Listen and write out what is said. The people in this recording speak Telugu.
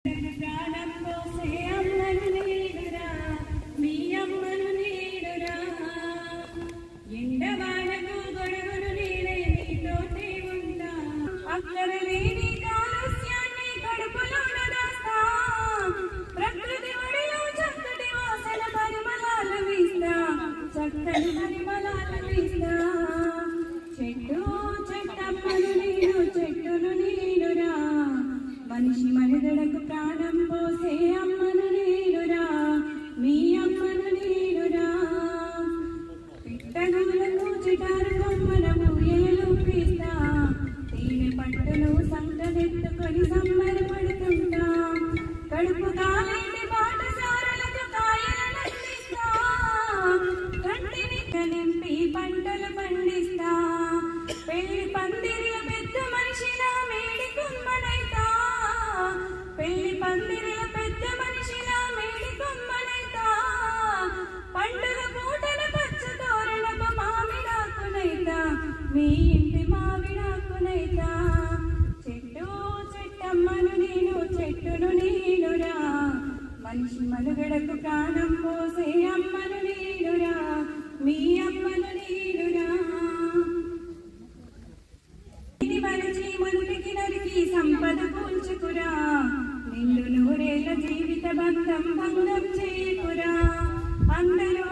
ప్రాణం పోసే అమ్మను నీడురా, మీ అమ్మను నీడురా. ఎండవానకు గొడవను నేనే నీతోటే ఉంటా. అక్కడ లేని కాలుష్యాన్ని కడుపులోన దాస్తా. ప్రకృతి ఒడిలో చక్కటి వాసన పరిమళాలు వీస్తా, చక్కని పరిమళాలు వీస్తా. చెట్టు చెట్టమ్మను నేను, చెట్టును నేనురా, మనిషి మనుగడకు ప్రాణం పోసే అమ్మను నేనురా, మీ అమ్మను నేనురా. పిట్టగులకు చిటారు కొమ్మల ఊయలు పీస్తా, తేనె పట్టును సంకనెత్తుకొని సంబరపడుతుంటా. కడుపు కాలేని బాటసారులకు కాయలను అందిస్తా, కంటిని నింపి పంటలు పండిస్తా. పెళ్లి పందిరిల పెద్ద మనిషిలా మేడి కొమ్మనైతా, పెళ్లి పందిరిల పెద్ద మనిషిలా మేడి కొమ్మనైతా. పండుగ పూటల పచ్చ తోరణపు మామిడాకునైతా, మీ ఇంటి మామిడాకునైతా. చెట్టు చెట్టమ్మను నేను, చెట్టును నేనురా, మనిషి మనుగడకు ప్రాణం పోసే అమ్మను నేనురా, మీ అమ్మను నేనురా. ఇది మరచి మనుడికి నరికి సంపద కూల్చుకురా, నిండు నూరేళ్ల జీవిత బంధం భంగం చేయకురా. అందరూ